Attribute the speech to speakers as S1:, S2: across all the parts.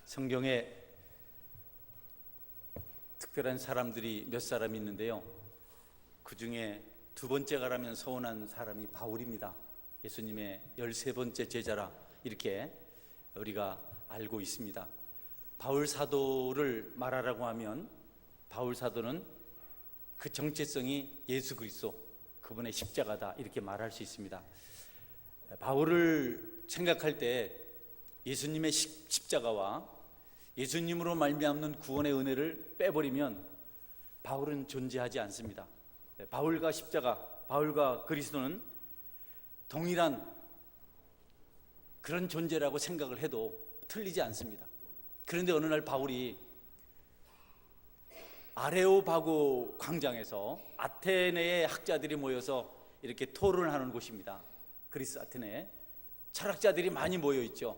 S1: 성경에 특별한 사람들이 몇 사람 있는데요, 그 중에 두 번째가라면 서운한 사람이 바울입니다. 예수님의 13번째 제자라 이렇게 우리가 알고 있습니다. 바울 사도를 말하라고 하면 바울 사도는 그 정체성이 예수 그리스도, 그분의 십자가다 이렇게 말할 수 있습니다. 바울을 생각할 때 예수님의 십자가와 예수님으로 말미암는 구원의 은혜를 빼버리면 바울은 존재하지 않습니다. 바울과 십자가, 바울과 그리스도는 동일한 그런 존재라고 생각을 해도 틀리지 않습니다. 그런데 어느 날 바울이 아레오바고 광장에서 아테네의 학자들이 모여서 이렇게 토론을 하는 곳입니다. 그리스 아테네에 철학자들이 많이 모여 있죠.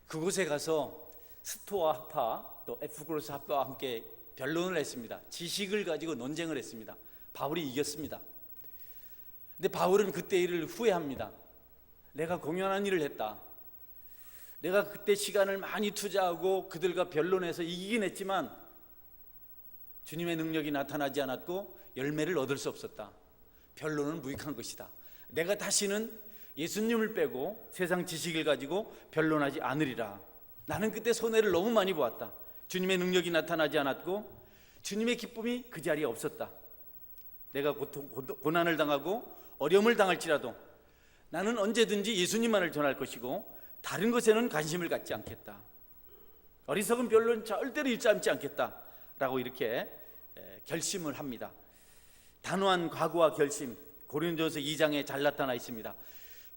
S1: 그곳에 가서 스토아 학파 또 에피쿠로스 학파와 함께 변론을 했습니다. 지식을 가지고 논쟁을 했습니다. 바울이 이겼습니다. 근데 바울은 그때 일을 후회합니다. 내가 공연한 일을 했다. 내가 그때 시간을 많이 투자하고 그들과 변론해서 이기긴 했지만 주님의 능력이 나타나지 않았고 열매를 얻을 수 없었다. 변론은 무익한 것이다. 내가 다시는 예수님을 빼고 세상 지식을 가지고 변론하지 않으리라. 나는 그때 손해를 너무 많이 보았다. 주님의 능력이 나타나지 않았고 주님의 기쁨이 그 자리에 없었다. 내가 고난을 당하고 어려움을 당할지라도 나는 언제든지 예수님만을 전할 것이고 다른 것에는 관심을 갖지 않겠다. 어리석은 변론 절대로 일삼지 않겠다 라고 이렇게 결심을 합니다. 단호한 각오와 결심, 고린도서 2장에 잘 나타나 있습니다.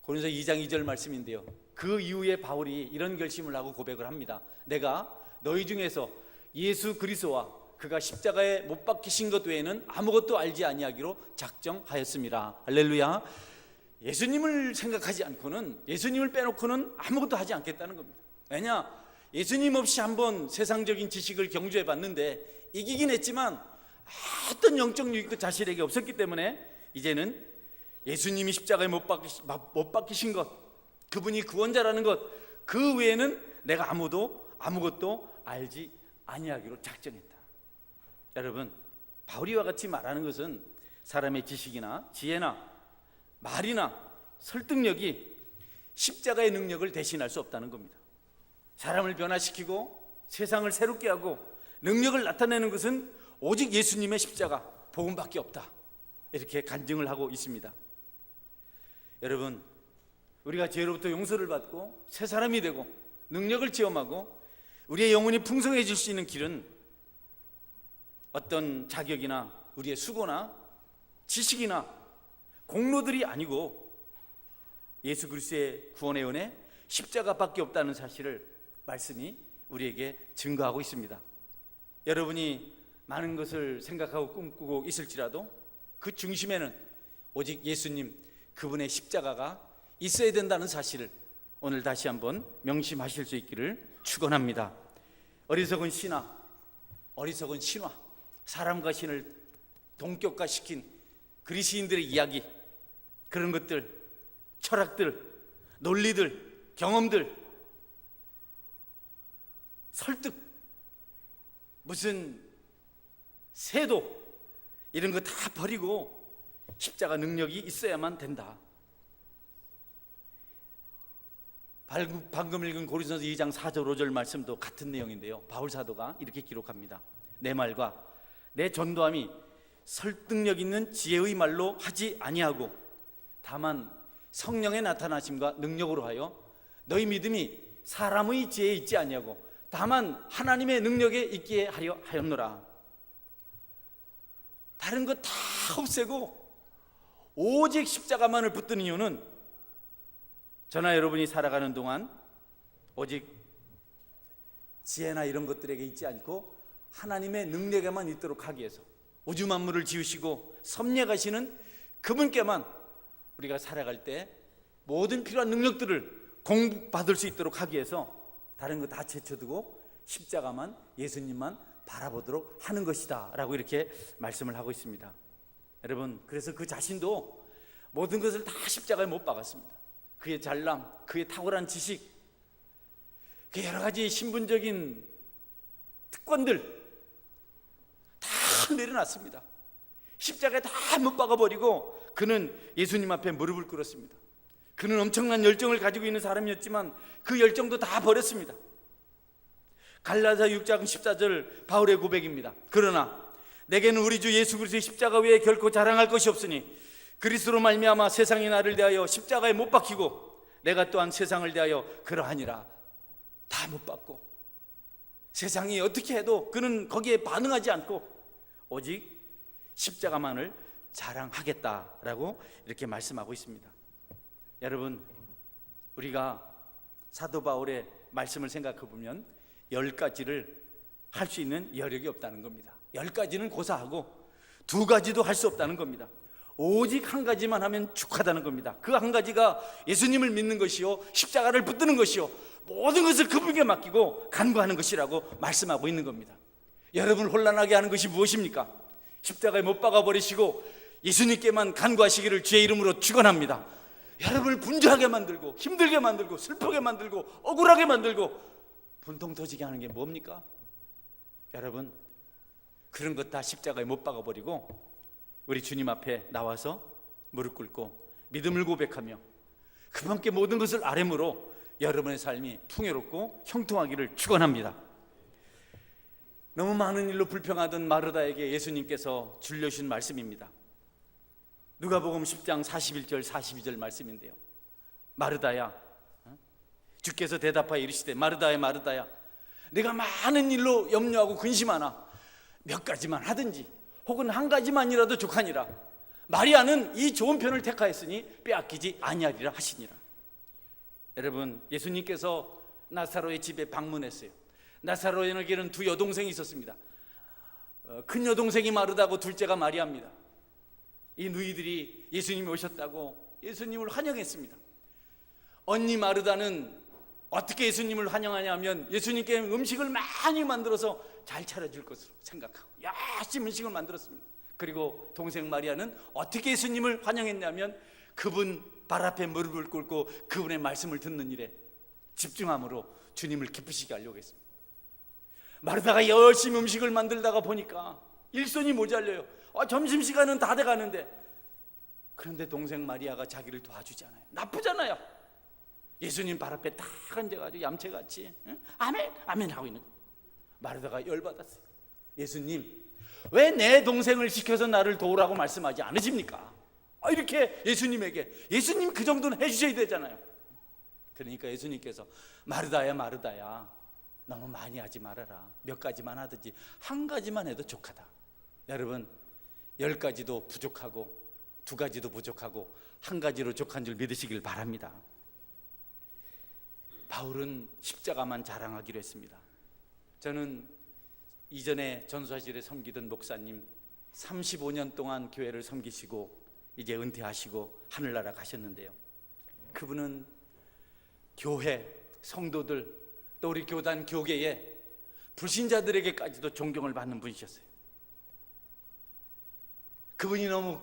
S1: 고린도서 2장 2절 말씀인데요, 그 이후에 바울이 이런 결심을 하고 고백을 합니다. 내가 너희 중에서 예수 그리스도와 그가 십자가에 못 박히신 것 외에는 아무것도 알지 아니하기로 작정하였습니다. 할렐루야. 예수님을 생각하지 않고는, 예수님을 빼놓고는 아무것도 하지 않겠다는 겁니다. 왜냐? 예수님 없이 한번 세상적인 지식을 경주해 봤는데 이기긴 했지만 어떤 영적 유익도 자신에게 없었기 때문에 이제는 예수님이 십자가에 못 박히신 것, 그분이 구원자라는 것, 그 외에는 내가 아무것도 알지 아니하기로 작정했다. 여러분, 바울이와 같이 말하는 것은 사람의 지식이나 지혜나 말이나 설득력이 십자가의 능력을 대신할 수 없다는 겁니다. 사람을 변화시키고 세상을 새롭게 하고 능력을 나타내는 것은 오직 예수님의 십자가, 복음밖에 없다. 이렇게 간증을 하고 있습니다. 여러분, 우리가 죄로부터 용서를 받고 새 사람이 되고 능력을 체험하고 우리의 영혼이 풍성해질 수 있는 길은 어떤 자격이나 우리의 수고나 지식이나 공로들이 아니고 예수 그리스도의 구원의 은혜, 십자가밖에 없다는 사실을 말씀이 우리에게 증거하고 있습니다. 여러분이 많은 것을 생각하고 꿈꾸고 있을지라도 그 중심에는 오직 예수님, 그분의 십자가가 있어야 된다는 사실을 오늘 다시 한번 명심하실 수 있기를 축원합니다. 어리석은 신화, 어리석은 신화, 사람과 신을 동격화시킨 그리스인들의 이야기, 그런 것들, 철학들, 논리들, 경험들, 설득, 무슨 세도, 이런 거 다 버리고 십자가 능력이 있어야만 된다. 방금 읽은 고린도서 2장 4절 5절 말씀도 같은 내용인데요, 바울 사도가 이렇게 기록합니다. 내 말과 내 전도함이 설득력 있는 지혜의 말로 하지 아니하고 다만 성령의 나타나심과 능력으로 하여 너희 믿음이 사람의 지혜에 있지 아니하고 다만 하나님의 능력에 있게 하려 하였노라. 다른 거 다 없애고 오직 십자가만을 붙든 이유는 저나 여러분이 살아가는 동안 오직 지혜나 이런 것들에게 있지 않고 하나님의 능력에만 있도록 하기 위해서, 우주 만물을 지으시고 섭리하시는 그분께만 우리가 살아갈 때 모든 필요한 능력들을 공급받을 수 있도록 하기 위해서 다른 거 다 제쳐두고 십자가만, 예수님만 바라보도록 하는 것이다 라고 이렇게 말씀을 하고 있습니다. 여러분, 그래서 그 자신도 모든 것을 다 십자가에 못 박았습니다. 그의 잘남, 그의 탁월한 지식, 그 여러 가지 신분적인 특권들 다 내려놨습니다. 십자가에 다 못 박아버리고 그는 예수님 앞에 무릎을 꿇었습니다. 그는 엄청난 열정을 가지고 있는 사람이었지만 그 열정도 다 버렸습니다. 갈라디아 6장 14절 바울의 고백입니다. 그러나 내게는 우리 주 예수 그리스도의 십자가 외에 결코 자랑할 것이 없으니 그리스도로 말미암아 세상이 나를 대하여 십자가에 못 박히고 내가 또한 세상을 대하여 그러하니라. 다 못 박고 세상이 어떻게 해도 그는 거기에 반응하지 않고 오직 십자가만을 자랑하겠다라고 이렇게 말씀하고 있습니다. 여러분, 우리가 사도 바울의 말씀을 생각해 보면 10가지를 할 수 있는 여력이 없다는 겁니다. 10가지는 고사하고 2가지도 할 수 없다는 겁니다. 오직 한 가지만 하면 축하다는 겁니다. 그 한 가지가 예수님을 믿는 것이요, 십자가를 붙드는 것이요, 모든 것을 그분에게 맡기고 간구하는 것이라고 말씀하고 있는 겁니다. 여러분을 혼란하게 하는 것이 무엇입니까? 십자가에 못 박아버리시고 예수님께만 간구하시기를 주의 이름으로 축원합니다. 여러분을 분주하게 만들고 힘들게 만들고 슬프게 만들고 억울하게 만들고 분통 터지게 하는 게 뭡니까? 여러분, 그런 것 다 십자가에 못 박아버리고 우리 주님 앞에 나와서 무릎 꿇고 믿음을 고백하며 그분께 모든 것을 아뢰므로 여러분의 삶이 풍요롭고 형통하기를 축원합니다. 너무 많은 일로 불평하던 마르다에게 예수님께서 들려주신 말씀입니다. 누가복음 10장 41절 42절 말씀인데요. 마르다야, 주께서 대답하여 이르시되 마르다야 마르다야, 내가 많은 일로 염려하고 근심하나 몇 가지만 하든지 혹은 한 가지만이라도 족하니라. 마리아는 이 좋은 편을 택하였으니 빼앗기지 아니하리라 하시니라. 여러분, 예수님께서 나사로의 집에 방문했어요. 나사로에게는 2 여동생이 있었습니다. 큰 여동생이 마르다고 둘째가 마리아입니다. 이 누이들이 예수님이 오셨다고 예수님을 환영했습니다. 언니 마르다는 어떻게 예수님을 환영하냐 하면 예수님께 음식을 많이 만들어서 잘 차려줄 것으로 생각하고 열심히 음식을 만들었습니다. 그리고 동생 마리아는 어떻게 예수님을 환영했냐면 그분 발 앞에 무릎을 꿇고 그분의 말씀을 듣는 일에 집중함으로 주님을 기쁘시게 하려고 했습니다. 마르다가 열심히 음식을 만들다가 보니까 일손이 모자라요. 점심시간은 다 돼가는데, 그런데 동생 마리아가 자기를 도와주잖아요. 나쁘잖아요. 예수님 발 앞에 딱 앉아가지고 얌체같이 아멘 아멘 하고 있는 거예요. 마르다가 열받았어요. 예수님, 왜 내 동생을 시켜서 나를 도우라고 말씀하지 않으십니까? 이렇게 예수님 그 정도는 해주셔야 되잖아요. 그러니까 예수님께서 마르다야 마르다야, 너무 많이 하지 말아라. 몇 가지만 하든지 한 가지만 해도 족하다. 여러분, 10가지도 부족하고 2가지도 부족하고 한 가지로 족한 줄 믿으시길 바랍니다. 바울은 십자가만 자랑하기로 했습니다. 저는 이전에 전수사실에 섬기던 목사님 35년 동안 교회를 섬기시고 이제 은퇴하시고 하늘나라 가셨는데요, 그분은 교회, 성도들, 또 우리 교단 교계에 불신자들에게까지도 존경을 받는 분이셨어요. 그분이 너무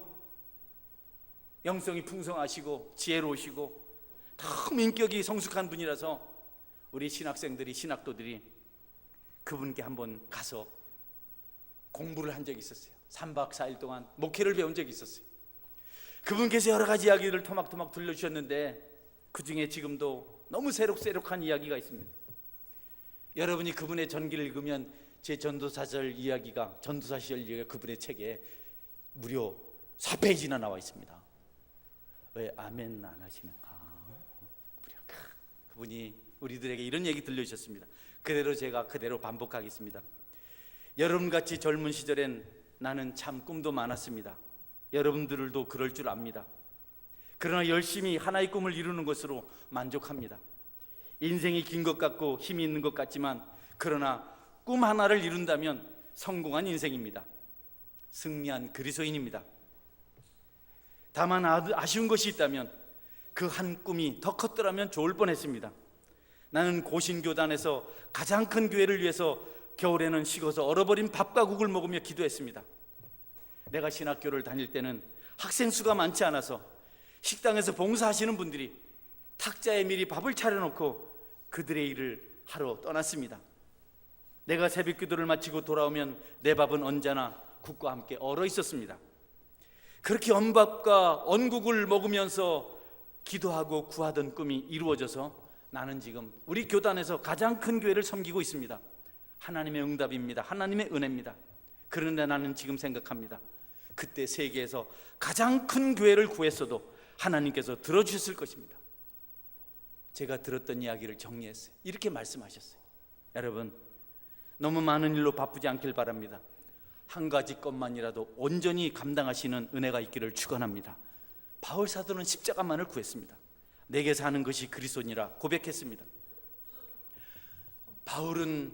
S1: 영성이 풍성하시고 지혜로우시고 너무 인격이 성숙한 분이라서 우리 신학생들이, 신학도들이 그분께 한번 가서 공부를 한 적이 있었어요. 3박 4일 동안 목회를 배운 적이 있었어요. 그분께서 여러 가지 이야기를 토막토막 들려주셨는데 그 중에 지금도 너무 새록새록한 이야기가 있습니다. 여러분이 그분의 전기를 읽으면 제 전도사절 이야기가, 전도사 시절 이야기가 그분의 책에 무려 4페이지나 나와 있습니다. 왜 아멘 안 하시는가? 그분이 우리들에게 이런 얘기 들려주셨습니다. 그대로 제가 그대로 반복하겠습니다. 여러분같이 젊은 시절엔 나는 참 꿈도 많았습니다. 여러분들도 그럴 줄 압니다. 그러나 열심히 하나의 꿈을 이루는 것으로 만족합니다. 인생이 긴 것 같고 힘이 있는 것 같지만, 그러나 꿈 하나를 이룬다면 성공한 인생입니다. 승리한 그리스도인입니다. 다만 아쉬운 것이 있다면 그 한 꿈이 더 컸더라면 좋을 뻔했습니다. 나는 고신교단에서 가장 큰 교회를 위해서 겨울에는 식어서 얼어버린 밥과 국을 먹으며 기도했습니다. 내가 신학교를 다닐 때는 학생 수가 많지 않아서 식당에서 봉사하시는 분들이 탁자에 미리 밥을 차려놓고 그들의 일을 하러 떠났습니다. 내가 새벽 기도를 마치고 돌아오면 내 밥은 언제나 국과 함께 얼어 있었습니다. 그렇게 언밥과 언국을 먹으면서 기도하고 구하던 꿈이 이루어져서 나는 지금 우리 교단에서 가장 큰 교회를 섬기고 있습니다. 하나님의 응답입니다. 하나님의 은혜입니다. 그런데 나는 지금 생각합니다. 그때 세계에서 가장 큰 교회를 구했어도 하나님께서 들어주셨을 것입니다. 제가 들었던 이야기를 정리했어요. 이렇게 말씀하셨어요. 여러분, 너무 많은 일로 바쁘지 않길 바랍니다. 한 가지 것만이라도 온전히 감당하시는 은혜가 있기를 축원합니다. 바울 사도는 십자가만을 구했습니다. 내게 사는 것이 그리스도니라 고백했습니다. 바울은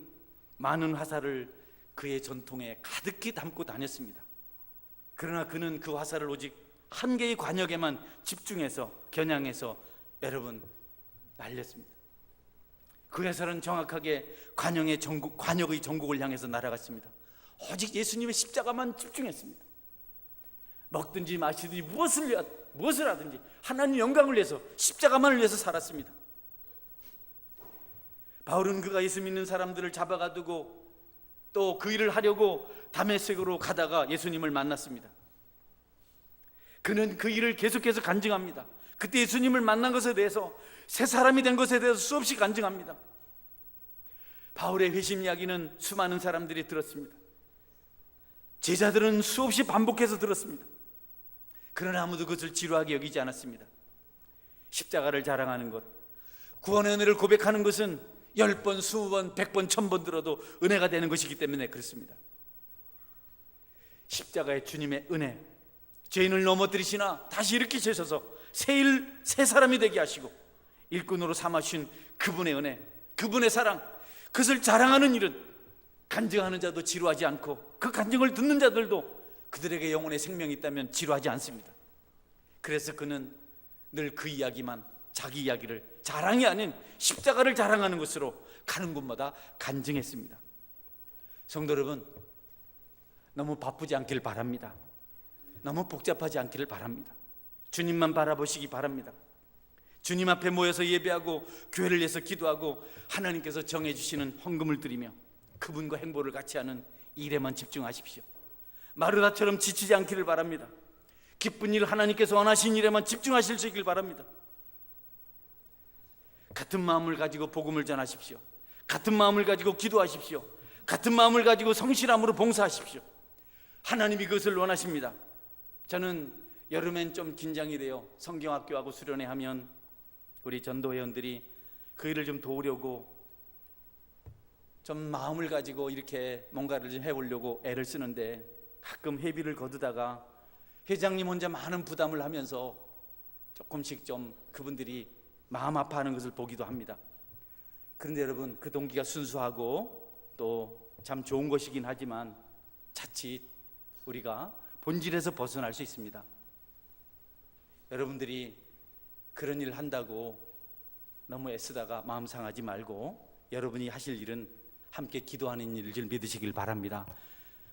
S1: 많은 화살을 그의 전통에 가득히 담고 다녔습니다. 그러나 그는 그 화살을 오직 한 개의 관역에만 집중해서 겨냥해서 여러분 날렸습니다. 그 화살은 정확하게 관역의 전국을 향해서 날아갔습니다. 오직 예수님의 십자가만 집중했습니다. 먹든지 마시든지 무엇을 하든지 하나님 영광을 위해서 십자가만을 위해서 살았습니다. 바울은 그가 예수 믿는 사람들을 잡아가두고 또 그 일을 하려고 다메섹으로 가다가 예수님을 만났습니다. 그는 그 일을 계속해서 간증합니다. 그때 예수님을 만난 것에 대해서 새 사람이 된 것에 대해서 수없이 간증합니다. 바울의 회심 이야기는 수많은 사람들이 들었습니다. 제자들은 수없이 반복해서 들었습니다. 그러나 아무도 그것을 지루하게 여기지 않았습니다. 십자가를 자랑하는 것, 구원의 은혜를 고백하는 것은 10번, 20번, 100번, 1000번 들어도 은혜가 되는 것이기 때문에 그렇습니다. 십자가의 주님의 은혜, 죄인을 넘어뜨리시나 다시 일으키셔서 새 사람이 되게 하시고 일꾼으로 삼아주신 그분의 은혜, 그분의 사랑, 그것을 자랑하는 일은 간증하는 자도 지루하지 않고 그 간증을 듣는 자들도 그들에게 영혼의 생명이 있다면 지루하지 않습니다. 그래서 그는 늘 그 이야기만, 자기 이야기를 자랑이 아닌 십자가를 자랑하는 것으로 가는 곳마다 간증했습니다. 성도 여러분, 너무 바쁘지 않기를 바랍니다. 너무 복잡하지 않기를 바랍니다. 주님만 바라보시기 바랍니다. 주님 앞에 모여서 예배하고 교회를 위해서 기도하고 하나님께서 정해주시는 헌금을 드리며 그분과 행보를 같이 하는 일에만 집중하십시오. 마르다처럼 지치지 않기를 바랍니다. 기쁜 일, 하나님께서 원하신 일에만 집중하실 수 있길 바랍니다. 같은 마음을 가지고 복음을 전하십시오. 같은 마음을 가지고 기도하십시오. 같은 마음을 가지고 성실함으로 봉사하십시오. 하나님이 그것을 원하십니다. 저는 여름엔 좀 긴장이 돼요. 성경학교하고 수련회 하면 우리 전도회원들이 그 일을 좀 도우려고 좀 마음을 가지고 이렇게 뭔가를 좀 해보려고 애를 쓰는데 가끔 회비를 거두다가 회장님 혼자 많은 부담을 하면서 조금씩 좀 그분들이 마음 아파하는 것을 보기도 합니다. 그런데 여러분, 그 동기가 순수하고 또 참 좋은 것이긴 하지만 자칫 우리가 본질에서 벗어날 수 있습니다. 여러분들이 그런 일을 한다고 너무 애쓰다가 마음 상하지 말고 여러분이 하실 일은 함께 기도하는 일을 믿으시길 바랍니다.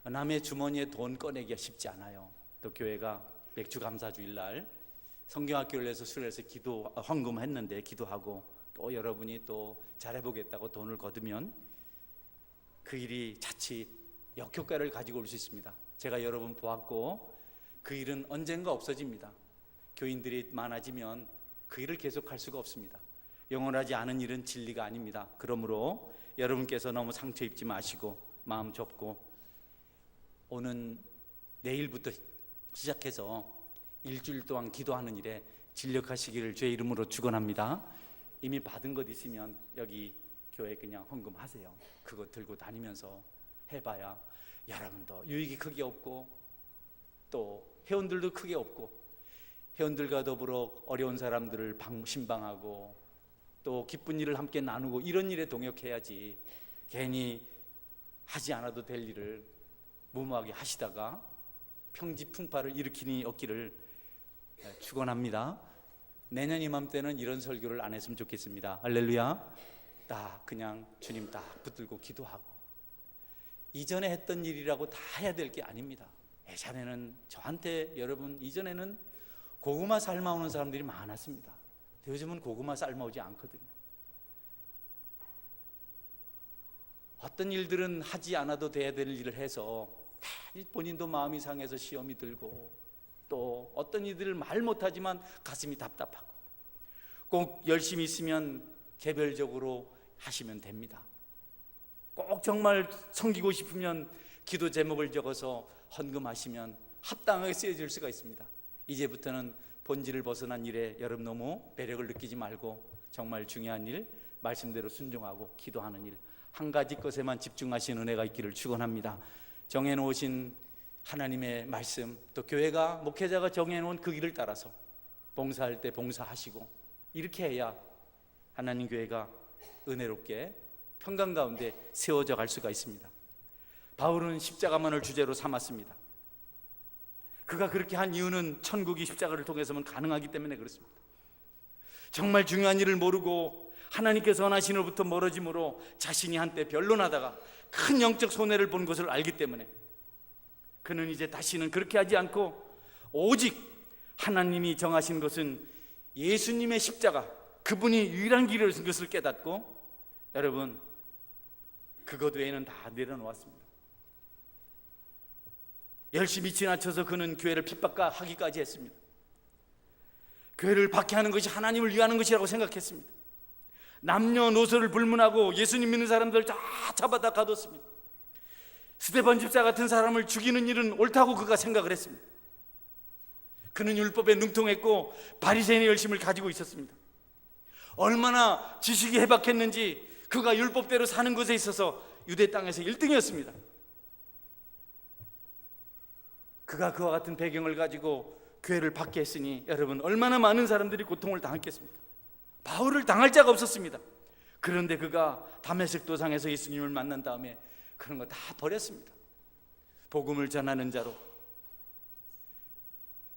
S1: 남의 주머니에 돈 꺼내기가 쉽지 않아요. 또 교회가 맥주 감사주일 날 성경학교를 해서 수련해서 헌금했는데 기도하고 또 여러분이 또 잘해보겠다고 돈을 거두면 그 일이 자칫 역효과를 가지고 올 수 있습니다. 제가 여러분 보았고 그 일은 언젠가 없어집니다. 교인들이 많아지면 그 일을 계속할 수가 없습니다. 영원하지 않은 일은 진리가 아닙니다. 그러므로 여러분께서 너무 상처 입지 마시고 마음 접고 오는 내일부터 시작해서 일주일 동안 기도하는 일에 진력하시기를 주의 이름으로 축원합니다. 이미 받은 것 있으면 여기 교회 그냥 헌금하세요. 그거 들고 다니면서 해봐야 여러분도 유익이 크게 없고 또 회원들도 크게 없고 회원들과 더불어 어려운 사람들을 신방하고 또 기쁜 일을 함께 나누고 이런 일에 동역해야지 괜히 하지 않아도 될 일을 무모하게 하시다가 평지풍파를 일으키니 없기를 축원합니다. 내년 이맘때는 이런 설교를 안 했으면 좋겠습니다. 할렐루야. 딱 그냥 주님 딱 붙들고 기도하고 이전에 했던 일이라고 다 해야 될 게 아닙니다. 예전에는 저한테 여러분 이전에는 고구마 삶아오는 사람들이 많았습니다. 요즘은 고구마 삶아오지 않거든요. 어떤 일들은 하지 않아도 돼야 될 일을 해서 본인도 마음이 상해서 시험이 들고, 또 어떤 일들을 말 못하지만 가슴이 답답하고, 꼭 열심히 있으면 개별적으로 하시면 됩니다. 꼭 정말 섬기고 싶으면 기도 제목을 적어서 헌금하시면 합당하게 쓰여질 수가 있습니다. 이제부터는 본질을 벗어난 일에 여러분 너무 매력을 느끼지 말고 정말 중요한 일, 말씀대로 순종하고 기도하는 일, 한 가지 것에만 집중하시는 은혜가 있기를 축원합니다. 정해놓으신 하나님의 말씀, 또 교회가, 목회자가 정해놓은 그 길을 따라서 봉사할 때 봉사하시고, 이렇게 해야 하나님 교회가 은혜롭게 평강 가운데 세워져 갈 수가 있습니다. 바울은 십자가만을 주제로 삼았습니다. 그가 그렇게 한 이유는 천국이 십자가를 통해서만 가능하기 때문에 그렇습니다. 정말 중요한 일을 모르고 하나님께서 원하시는 것부터 멀어짐으로 자신이 한때 변론하다가 큰 영적 손해를 본 것을 알기 때문에 그는 이제 다시는 그렇게 하지 않고 오직 하나님이 정하신 것은 예수님의 십자가, 그분이 유일한 길이라는 것을 깨닫고, 여러분, 그것 외에는 다 내려놓았습니다. 열심히 지나쳐서 그는 교회를 핍박하기까지 했습니다. 교회를 박해하는 것이 하나님을 위하는 것이라고 생각했습니다. 남녀노소를 불문하고 예수님 믿는 사람들 다 잡아다 가뒀습니다. 스데반 집사 같은 사람을 죽이는 일은 옳다고 그가 생각을 했습니다. 그는 율법에 능통했고 바리새인의 열심을 가지고 있었습니다. 얼마나 지식이 해박했는지 그가 율법대로 사는 것에 있어서 유대 땅에서 1등이었습니다. 그가 그와 같은 배경을 가지고 교회를 박해했으니 여러분, 얼마나 많은 사람들이 고통을 당했겠습니까? 바울을 당할 자가 없었습니다. 그런데 그가 다메섹 도상에서 예수님을 만난 다음에 그런 거 다 버렸습니다. 복음을 전하는 자로,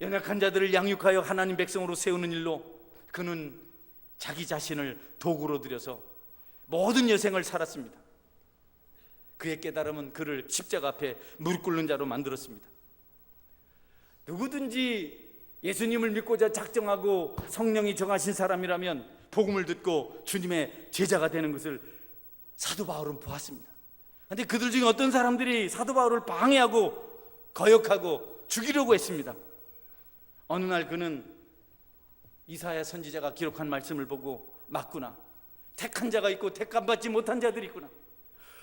S1: 연약한 자들을 양육하여 하나님 백성으로 세우는 일로 그는 자기 자신을 도구로 들여서 모든 여생을 살았습니다. 그의 깨달음은 그를 십자가 앞에 무릎 꿇는 자로 만들었습니다. 누구든지 예수님을 믿고자 작정하고 성령이 정하신 사람이라면 복음을 듣고 주님의 제자가 되는 것을 사도 바울은 보았습니다. 그런데 그들 중에 어떤 사람들이 사도 바울을 방해하고 거역하고 죽이려고 했습니다. 어느 날 그는 이사야 선지자가 기록한 말씀을 보고, 맞구나, 택한 자가 있고 택함받지 못한 자들이 있구나,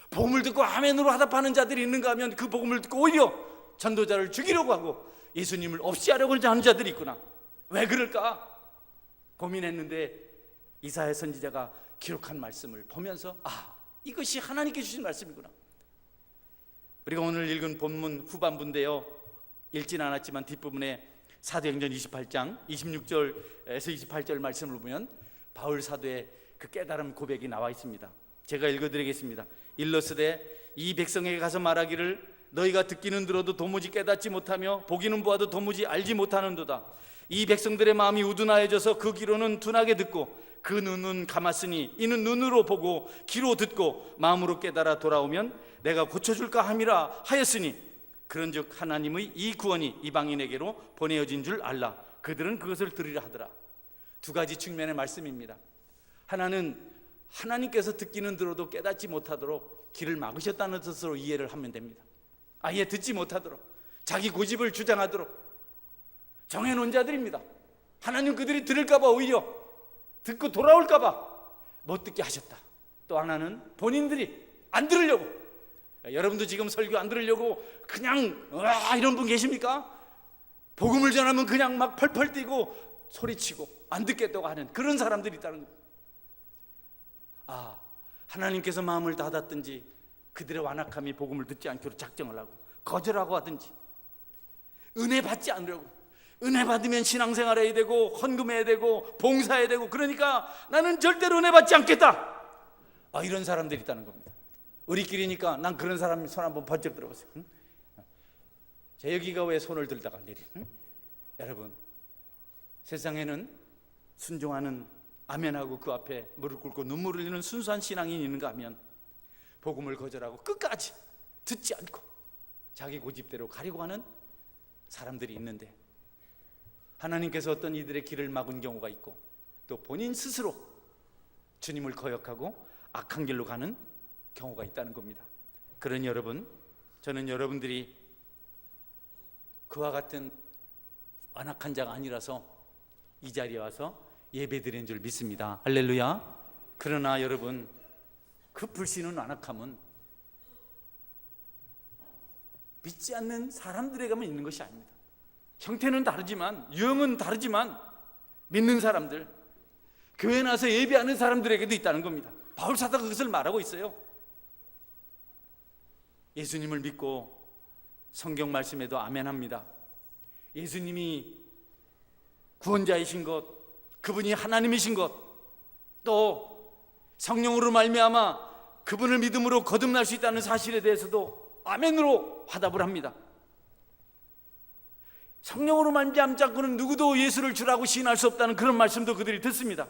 S1: 복음을 듣고 아멘으로 화답하는 자들이 있는가 하면 그 복음을 듣고 오히려 전도자를 죽이려고 하고 예수님을 없이 하려고 하는 자들이 있구나. 왜 그럴까 고민했는데 이사야 선지자가 기록한 말씀을 보면서, 이것이 하나님께 주신 말씀이구나. 우리가 오늘 읽은 본문 후반부인데요, 읽진 않았지만 뒷부분에 사도행전 28장 26절에서 28절 말씀을 보면 바울 사도의 그 깨달음 고백이 나와 있습니다. 제가 읽어드리겠습니다. 일러스되 이 백성에게 가서 말하기를 너희가 듣기는 들어도 도무지 깨닫지 못하며 보기는 보아도 도무지 알지 못하는도다. 이 백성들의 마음이 우둔하여져서 그 귀로는 둔하게 듣고 그 눈은 감았으니 이는 눈으로 보고 귀로 듣고 마음으로 깨달아 돌아오면 내가 고쳐줄까 함이라 하였으니, 그런즉 하나님의 이 구원이 이방인에게로 보내어진 줄 알라. 그들은 그것을 들으려 하더라. 두 가지 측면의 말씀입니다. 하나는 하나님께서 듣기는 들어도 깨닫지 못하도록 길을 막으셨다는 뜻으로 이해를 하면 됩니다. 아예 듣지 못하도록, 자기 고집을 주장하도록 정해놓은 자들입니다. 하나님 그들이 들을까봐, 오히려 듣고 돌아올까봐 못 듣게 하셨다. 또 하나는 본인들이 안 들으려고, 여러분도 지금 설교 안 들으려고 그냥 이런 분 계십니까? 복음을 전하면 그냥 막 펄펄 뛰고 소리치고 안 듣겠다고 하는 그런 사람들이 있다는 거예요. 하나님께서 마음을 닫았든지 그들의 완악함이 복음을 듣지 않기로 작정을 하고 거절하고 하든지, 은혜 받지 않으려고, 은혜 받으면 신앙생활 해야 되고 헌금해야 되고 봉사해야 되고, 그러니까 나는 절대로 은혜 받지 않겠다, 이런 사람들이 있다는 겁니다. 우리끼리니까 난 그런 사람 손 한번 번쩍 들어보세요. 재혁이가 왜 손을 들다가 내리는? 여러분, 세상에는 순종하는, 아멘하고 그 앞에 무릎 꿇고 눈물을 흘리는 순수한 신앙인이 있는가 하면 복음을 거절하고 끝까지 듣지 않고 자기 고집대로 가려고 하는 사람들이 있는데, 하나님께서 어떤 이들의 길을 막은 경우가 있고 또 본인 스스로 주님을 거역하고 악한 길로 가는 경우가 있다는 겁니다. 그러니 여러분, 저는 여러분들이 그와 같은 완악한 자가 아니라서 이 자리에 와서 예배드리는 줄 믿습니다. 할렐루야. 그러나 여러분, 그 불신은 완악함은 믿지 않는 사람들에게만 있는 것이 아닙니다. 형태는 다르지만, 유형은 다르지만 믿는 사람들, 교회 나서 예배하는 사람들에게도 있다는 겁니다. 바울 사도가 그것을 말하고 있어요. 예수님을 믿고 성경 말씀에도 아멘합니다. 예수님이 구원자이신 것, 그분이 하나님이신 것, 또 성령으로 말미암아 그분을 믿음으로 거듭날 수 있다는 사실에 대해서도 아멘으로 화답을 합니다. 성령으로 말미암지 않고는 누구도 예수를 주라고 시인할 수 없다는 그런 말씀도 그들이 듣습니다.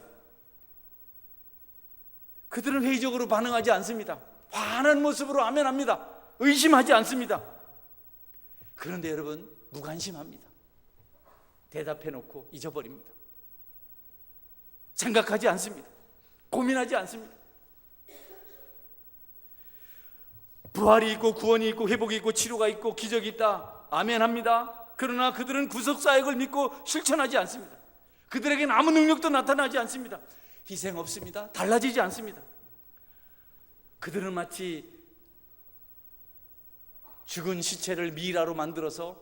S1: 그들은 회의적으로 반응하지 않습니다. 환한 모습으로 아멘합니다. 의심하지 않습니다. 그런데 여러분, 무관심합니다. 대답해놓고 잊어버립니다. 생각하지 않습니다. 고민하지 않습니다. 부활이 있고 구원이 있고 회복이 있고 치료가 있고 기적이 있다, 아멘합니다. 그러나 그들은 구속사역을 믿고 실천하지 않습니다. 그들에게는 아무 능력도 나타나지 않습니다. 희생 없습니다. 달라지지 않습니다. 그들은 마치 죽은 시체를 미라로 만들어서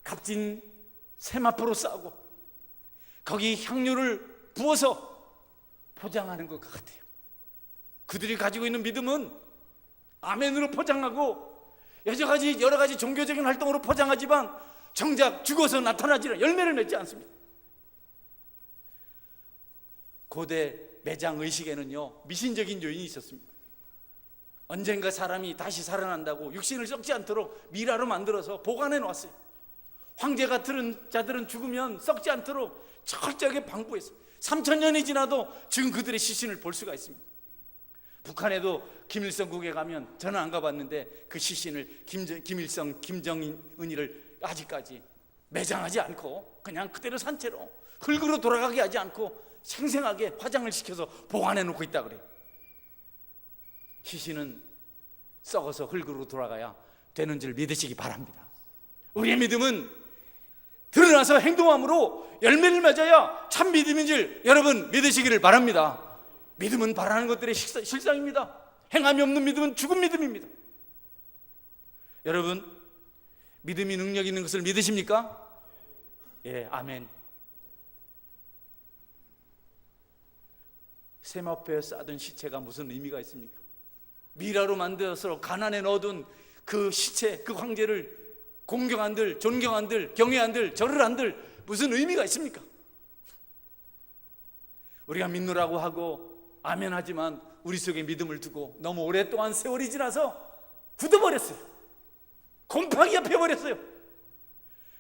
S1: 값진 세마포로 싸고 거기 향료를 부어서 포장하는 것 같아요. 그들이 가지고 있는 믿음은 아멘으로 포장하고 여러 가지 종교적인 활동으로 포장하지만 정작 죽어서 나타나지 열매를 맺지 않습니다. 고대 매장 의식에는요, 미신적인 요인이 있었습니다. 언젠가 사람이 다시 살아난다고 육신을 썩지 않도록 미라로 만들어서 보관해 놓았어요. 황제 같은 자들은 죽으면 썩지 않도록 철저하게 방부했어요. 3000년이 지나도 지금 그들의 시신을 볼 수가 있습니다. 북한에도 김일성국에 가면, 저는 안 가봤는데 그 시신을 김일성, 김정은이를 아직까지 매장하지 않고 그냥 그대로 산채로 흙으로 돌아가게 하지 않고 생생하게 화장을 시켜서 보관해 놓고 있다 그래요. 시신은 썩어서 흙으로 돌아가야 되는 줄 믿으시기 바랍니다. 우리의 믿음은 드러나서 행동함으로 열매를 맺어야 참 믿음인 줄 여러분 믿으시기를 바랍니다. 믿음은 바라는 것들의 실상입니다. 행함이 없는 믿음은 죽은 믿음입니다. 여러분, 믿음이 능력 있는 것을 믿으십니까? 예, 아멘. 세마포에 싸둔 시체가 무슨 의미가 있습니까? 미라로 만들어서 가난에 넣어둔 그 시체, 그 황제를 공경한들, 존경한들, 경외한들, 절을 한들 무슨 의미가 있습니까? 우리가 믿노라고 하고 아멘하지만 우리 속에 믿음을 두고 너무 오랫동안 세월이 지나서 굳어버렸어요. 곰팡이가 펴버렸어요.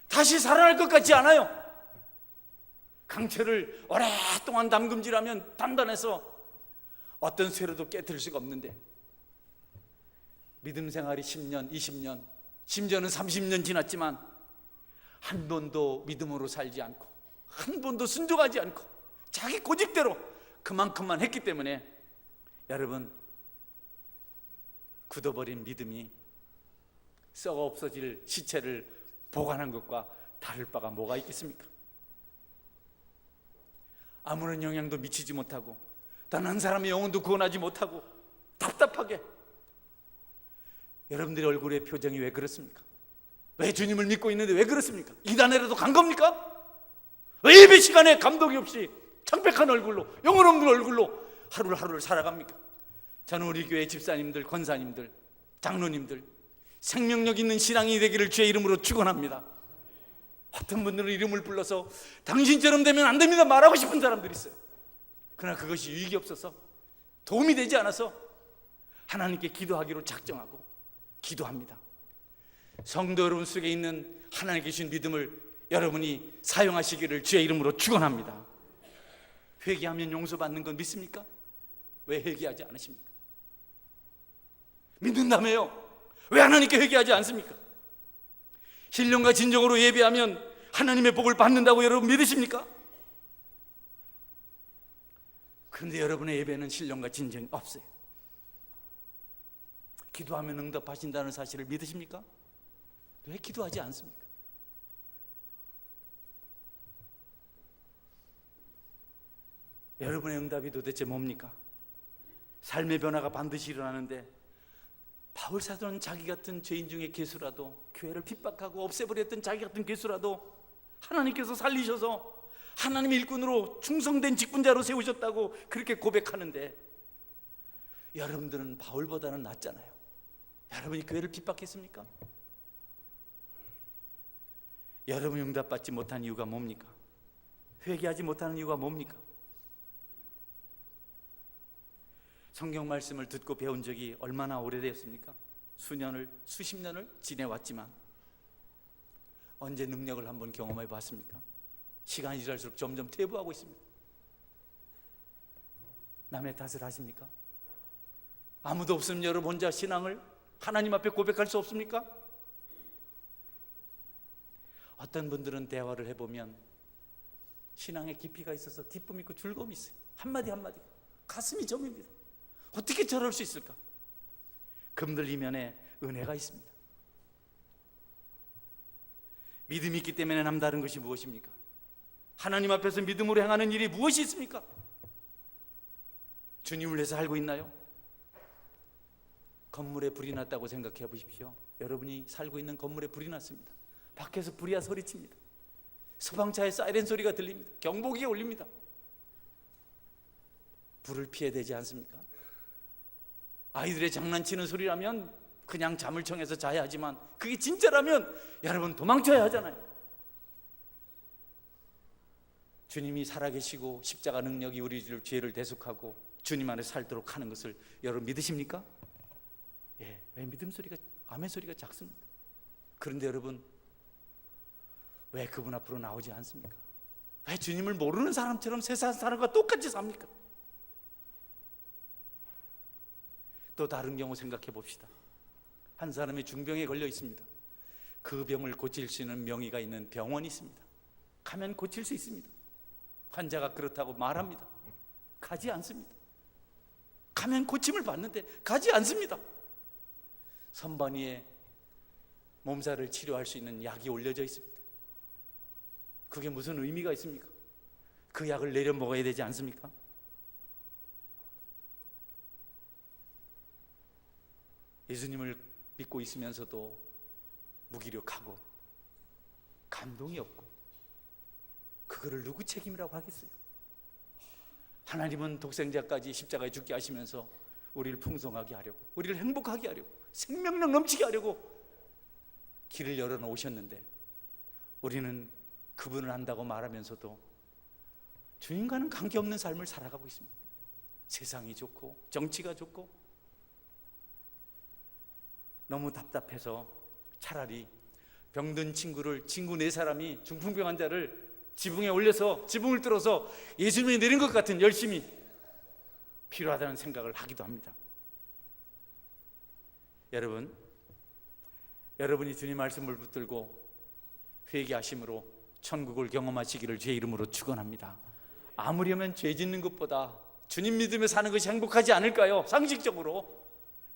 S1: 다시 살아날 것 같지 않아요. 강철을 오랫동안 담금질하면 단단해서 어떤 쇠로도 깨뜨릴 수가 없는데, 믿음 생활이 10년, 20년, 심지어는 30년 지났지만 한 번도 믿음으로 살지 않고 한 번도 순종하지 않고 자기 고집대로 그만큼만 했기 때문에 여러분, 굳어버린 믿음이 썩어 없어질 시체를 보관한 것과 다를 바가 뭐가 있겠습니까? 아무런 영향도 미치지 못하고 단 한 사람의 영혼도 구원하지 못하고 답답하게, 여러분들의 얼굴의 표정이 왜 그렇습니까? 왜 주님을 믿고 있는데 왜 그렇습니까? 이단에라도 간 겁니까? 왜 예배 시간에 감동이 없이 창백한 얼굴로, 영혼 없는 얼굴로 하루를 살아갑니까? 저는 우리 교회 집사님들, 권사님들, 장로님들 생명력 있는 신앙이 되기를 주의 이름으로 축원합니다. 어떤 분들은 이름을 불러서 당신처럼 되면 안 됩니다 말하고 싶은 사람들이 있어요. 그러나 그것이 유익이 없어서, 도움이 되지 않아서 하나님께 기도하기로 작정하고 기도합니다. 성도 여러분 속에 있는 하나님께 주신 믿음을 여러분이 사용하시기를 주의 이름으로 축원합니다. 회개하면 용서받는 건 믿습니까? 왜 회개하지 않으십니까? 믿는다며요. 왜 하나님께 회개하지 않습니까? 신령과 진정으로 예배하면 하나님의 복을 받는다고 여러분 믿으십니까? 그런데 여러분의 예배는 신령과 진정이 없어요. 기도하면 응답하신다는 사실을 믿으십니까? 왜 기도하지 않습니까? 여러분의 응답이 도대체 뭡니까? 삶의 변화가 반드시 일어나는데 바울 사도는 자기 같은 죄인 중에 괴수라도, 교회를 핍박하고 없애버렸던 자기 같은 괴수라도 하나님께서 살리셔서 하나님의 일꾼으로 충성된 직분자로 세우셨다고 그렇게 고백하는데, 여러분들은 바울보다는 낫잖아요. 여러분이 교회를 핍박했습니까? 여러분이 응답받지 못한 이유가 뭡니까? 회개하지 못하는 이유가 뭡니까? 성경 말씀을 듣고 배운 적이 얼마나 오래되었습니까? 수년을, 수십 년을 지내왔지만 언제 능력을 한번 경험해 봤습니까? 시간이 지날수록 점점 퇴보하고 있습니다. 남의 탓을 하십니까? 아무도 없으면 여러분 혼자 신앙을 하나님 앞에 고백할 수 없습니까? 어떤 분들은 대화를 해보면 신앙에 깊이가 있어서 기쁨이 있고 즐거움이 있어요. 한마디 한마디 가슴이 저립니다. 어떻게 저럴 수 있을까? 그분들 이면에 은혜가 있습니다. 믿음이 있기 때문에 남다른 것이 무엇입니까? 하나님 앞에서 믿음으로 행하는 일이 무엇이 있습니까? 주님을 위해서 살고 있나요? 건물에 불이 났다고 생각해 보십시오. 여러분이 살고 있는 건물에 불이 났습니다. 밖에서 불이야 소리칩니다. 소방차의 사이렌 소리가 들립니다. 경보기가 울립니다. 불을 피해야 되지 않습니까? 아이들의 장난치는 소리라면 그냥 잠을 청해서 자야 하지만 그게 진짜라면 여러분 도망쳐야 하잖아요. 주님이 살아계시고 십자가 능력이 우리 죄를 대속하고 주님 안에 살도록 하는 것을 여러분 믿으십니까? 예, 왜 믿음 소리가, 아멘 소리가 작습니까? 그런데 여러분 왜 그분 앞으로 나오지 않습니까? 왜 주님을 모르는 사람처럼 세상 사람과 똑같이 삽니까? 또 다른 경우 생각해 봅시다. 한 사람이 중병에 걸려 있습니다. 그 병을 고칠 수 있는 명의가 있는 병원이 있습니다. 가면 고칠 수 있습니다. 환자가 그렇다고 말합니다. 가지 않습니다. 가면 고침을 받는데 가지 않습니다. 선반 위에 몸살을 치료할 수 있는 약이 올려져 있습니다. 그게 무슨 의미가 있습니까? 그 약을 내려 먹어야 되지 않습니까? 예수님을 믿고 있으면서도 무기력하고 감동이 없고 그거를 누구 책임이라고 하겠어요? 하나님은 독생자까지 십자가에 죽게 하시면서 우리를 풍성하게 하려고, 우리를 행복하게 하려고, 생명력 넘치게 하려고 길을 열어놓으셨는데 우리는 그분을 안다고 말하면서도 주님과는 관계없는 삶을 살아가고 있습니다. 세상이 좋고 정치가 좋고 너무 답답해서 차라리 병든 친구를, 친구 4사람이 중풍병 환자를 지붕에 올려서 지붕을 뚫어서 예수님이 내린 것 같은 열심이 필요하다는 생각을 하기도 합니다. 여러분이 주님 말씀을 붙들고 회개하심으로 천국을 경험하시기를 주의 이름으로 축원합니다. 아무려면 죄 짓는 것보다 주님 믿으며 사는 것이 행복하지 않을까요? 상식적으로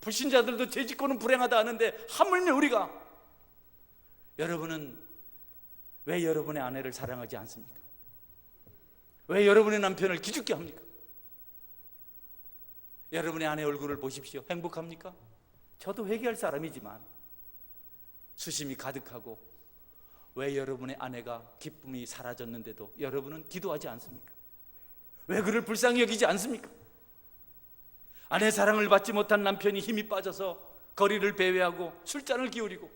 S1: 불신자들도 죄 짓고는 불행하다 하는데 하물며 우리가, 여러분은 왜 여러분의 아내를 사랑하지 않습니까? 왜 여러분의 남편을 기죽게 합니까? 여러분의 아내 얼굴을 보십시오. 행복합니까? 저도 회개할 사람이지만 수심이 가득하고 왜 여러분의 아내가 기쁨이 사라졌는데도 여러분은 기도하지 않습니까? 왜 그를 불쌍히 여기지 않습니까? 아내 사랑을 받지 못한 남편이 힘이 빠져서 거리를 배회하고 술잔을 기울이고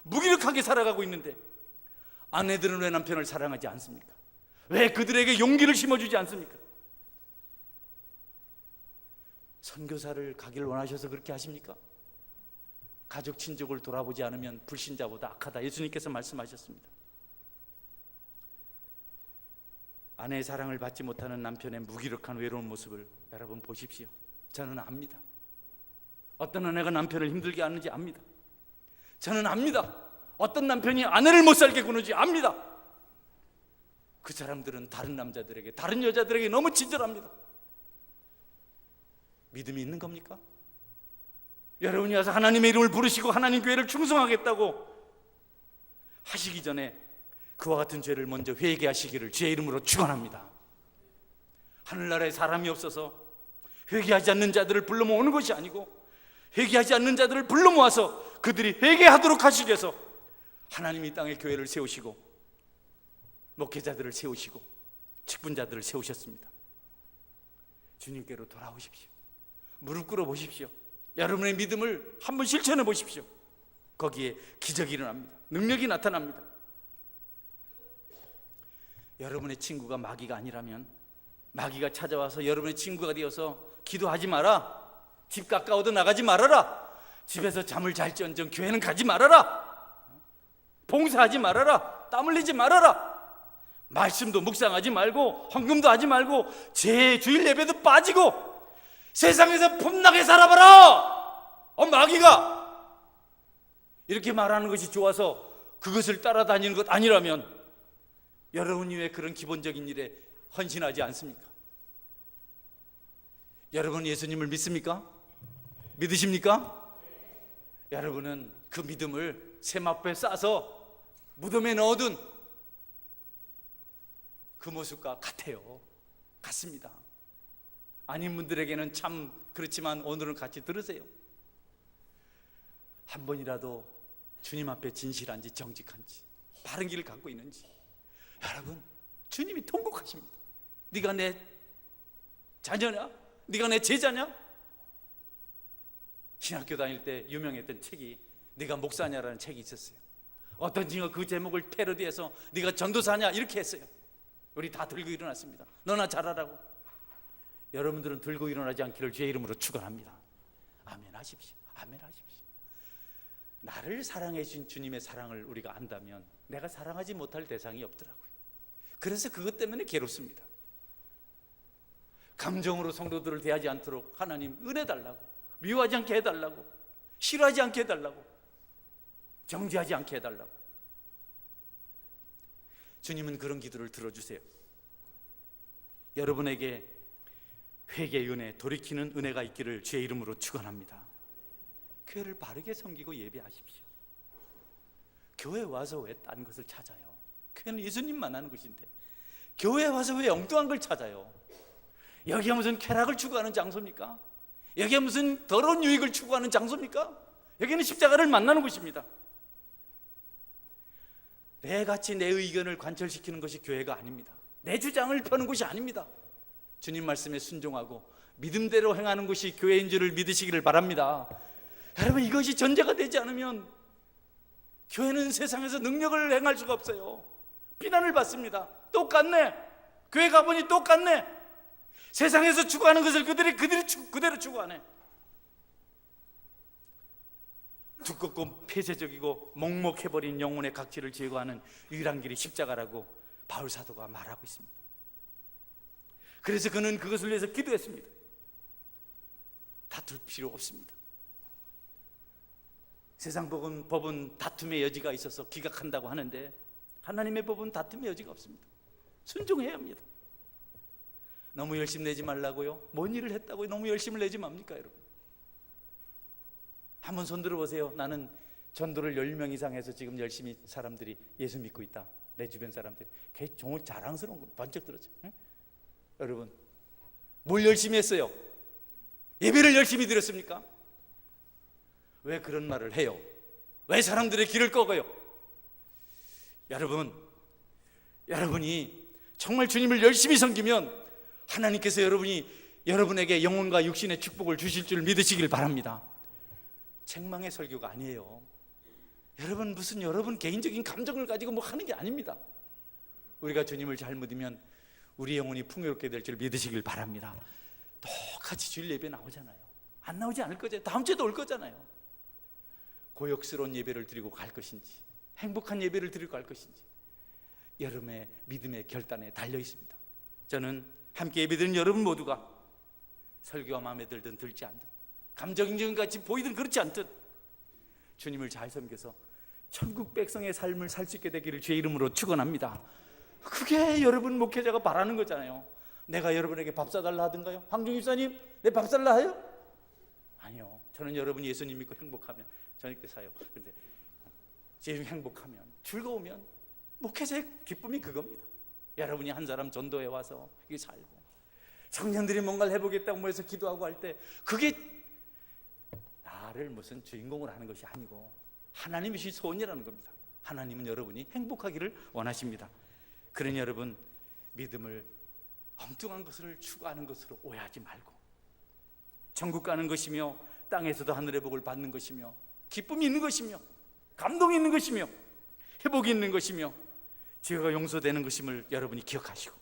S1: 무기력하게 살아가고 있는데 아내들은 왜 남편을 사랑하지 않습니까? 왜 그들에게 용기를 심어주지 않습니까? 선교사를 가기를 원하셔서 그렇게 하십니까? 가족 친족을 돌아보지 않으면 불신자보다 악하다, 예수님께서 말씀하셨습니다. 아내의 사랑을 받지 못하는 남편의 무기력한 외로운 모습을 여러분 보십시오. 저는 압니다. 어떤 아내가 남편을 힘들게 하는지 압니다. 저는 압니다. 어떤 남편이 아내를 못 살게 구는지 압니다. 그 사람들은 다른 남자들에게, 다른 여자들에게 너무 친절합니다. 믿음이 있는 겁니까? 여러분이 와서 하나님의 이름을 부르시고 하나님 교회를 충성하겠다고 하시기 전에 그와 같은 죄를 먼저 회개하시기를 주의 이름으로 축원합니다. 하늘나라에 사람이 없어서 회개하지 않는 자들을 불러 모으는 것이 아니고 회개하지 않는 자들을 불러 모아서 그들이 회개하도록 하시기 위해서 하나님이 땅에 교회를 세우시고 목회자들을 세우시고 직분자들을 세우셨습니다. 주님께로 돌아오십시오. 무릎 꿇어 보십시오. 여러분의 믿음을 한번 실천해 보십시오. 거기에 기적이 일어납니다. 능력이 나타납니다. 여러분의 친구가 마귀가 아니라면, 마귀가 찾아와서 여러분의 친구가 되어서 기도하지 마라, 집 가까워도 나가지 말아라, 집에서 잠을 잘지언정 교회는 가지 말아라, 봉사하지 말아라, 땀 흘리지 말아라, 말씀도 묵상하지 말고 헌금도 하지 말고 제 주일 예배도 빠지고 세상에서 폼나게 살아봐라, 마귀가 이렇게 말하는 것이 좋아서 그것을 따라다니는 것 아니라면 여러분이 왜 그런 기본적인 일에 헌신하지 않습니까? 여러분 예수님을 믿습니까? 믿으십니까? 여러분은 그 믿음을 샘 앞에 싸서 무덤에 넣어둔 그 모습과 같아요. 같습니다. 아닌 분들에게는 참 그렇지만 오늘은 같이 들으세요. 한 번이라도 주님 앞에 진실한지 정직한지 바른 길을 갖고 있는지, 여러분 주님이 통곡하십니다. 네가 내 자녀냐? 네가 내 제자냐? 신학교 다닐 때 유명했던 책이 네가 목사냐라는 책이 있었어요. 어떤 친구가 그 제목을 패러디해서 네가 전도사냐 이렇게 했어요. 우리 다 들고 일어났습니다. 너나 잘하라고. 여러분들은 들고 일어나지 않기를 주의 이름으로 축원합니다. 아멘 하십시오. 아멘 하십시오. 나를 사랑해 주신 주님의 사랑을 우리가 안다면 내가 사랑하지 못할 대상이 없더라고요. 그래서 그것 때문에 괴롭습니다. 감정으로 성도들을 대하지 않도록 하나님 은혜 달라고, 미워하지 않게 해달라고, 싫어하지 않게 해달라고, 정죄하지 않게 해달라고. 주님은 그런 기도를 들어주세요. 여러분에게 회개의 은혜, 돌이키는 은혜가 있기를 주의 이름으로 축원합니다. 교회를 바르게 섬기고 예배하십시오. 교회 와서 왜 딴 것을 찾아요? 교회는 예수님만 하는 곳인데 교회에 와서 왜 엉뚱한 걸 찾아요? 여기가 무슨 쾌락을 추구하는 장소입니까? 여기가 무슨 더러운 유익을 추구하는 장소입니까? 여기는 십자가를 만나는 곳입니다. 내 가치, 내 의견을 관철시키는 것이 교회가 아닙니다. 내 주장을 펴는 것이 아닙니다. 주님 말씀에 순종하고 믿음대로 행하는 것이 교회인 줄을 믿으시기를 바랍니다. 여러분, 이것이 전제가 되지 않으면 교회는 세상에서 능력을 행할 수가 없어요. 비난을 받습니다. 똑같네. 교회 가보니 똑같네. 세상에서 추구하는 것을 그대로 추구하네. 두껍고 폐쇄적이고 먹먹해버린 영혼의 각지를 제거하는 유일한 길이 십자가라고 바울 사도가 말하고 있습니다. 그래서 그는 그것을 위해서 기도했습니다. 다툴 필요 없습니다. 세상 법은 다툼의 여지가 있어서 기각한다고 하는데 하나님의 법은 다툼의 여지가 없습니다. 순종해야 합니다. 너무 열심 내지 말라고요? 뭔 일을 했다고 너무 열심을 내지 맙니까 여러분? 한번 손 들어보세요. 나는 전도를 10명 이상 해서 지금 열심히 사람들이 예수 믿고 있다. 내 주변 사람들이 그게 정말 자랑스러운 거 번쩍 들었죠. 응? 여러분, 뭘 열심히 했어요? 예배를 열심히 드렸습니까? 왜 그런 말을 해요? 왜 사람들의 길을 꺾어요? 여러분이 정말 주님을 열심히 섬기면 하나님께서 여러분에게 영혼과 육신의 축복을 주실 줄 믿으시길 바랍니다. 책망의 설교가 아니에요. 여러분 개인적인 감정을 가지고 뭐 하는 게 아닙니다. 우리가 주님을 잘 믿으면 우리 영혼이 풍요롭게 될 줄 믿으시길 바랍니다. 똑같이 주일 예배 나오잖아요. 안 나오지 않을 거잖아요. 다음 주에도 올 거잖아요. 고역스러운 예배를 드리고 갈 것인지 행복한 예배를 드리고 갈 것인지 여러분의 믿음의 결단에 달려 있습니다. 저는 함께 예배드리는 여러분 모두가 설교가 마음에 들든 들지 않든 감정적인 같이 보이든 그렇지 않든 주님을 잘 섬겨서 천국 백성의 삶을 살 수 있게 되기를 주의 이름으로 축원합니다. 그게 여러분 목회자가 바라는 거잖아요. 내가 여러분에게 밥 사달라 하던가요? 황중 집사님 내 밥 사달라 해요? 아니요. 저는 여러분이 예수님 믿고 행복하면 저녁 때 사요. 그런데 지금 행복하면, 즐거우면 목회자의 기쁨이 그겁니다. 여러분이 한 사람 전도해 와서 이게 살고, 청년들이 뭔가를 해보겠다고 모여서 기도하고 할 때, 그게 나를 무슨 주인공으로 하는 것이 아니고 하나님이신 소원이라는 겁니다. 하나님은 여러분이 행복하기를 원하십니다. 그러니 여러분, 믿음을 엉뚱한 것을 추구하는 것으로 오해하지 말고, 천국 가는 것이며 땅에서도 하늘의 복을 받는 것이며 기쁨이 있는 것이며 감동이 있는 것이며 회복이 있는 것이며 죄가 용서되는 것임을 여러분이 기억하시고,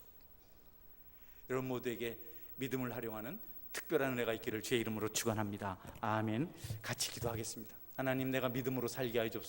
S1: 여러분 모두에게 믿음을 활용하는 특별한 은혜가 있기를 주의 이름으로 축원합니다. 아멘. 같이 기도하겠습니다. 하나님, 내가 믿음으로 살게 하여 주옵소서.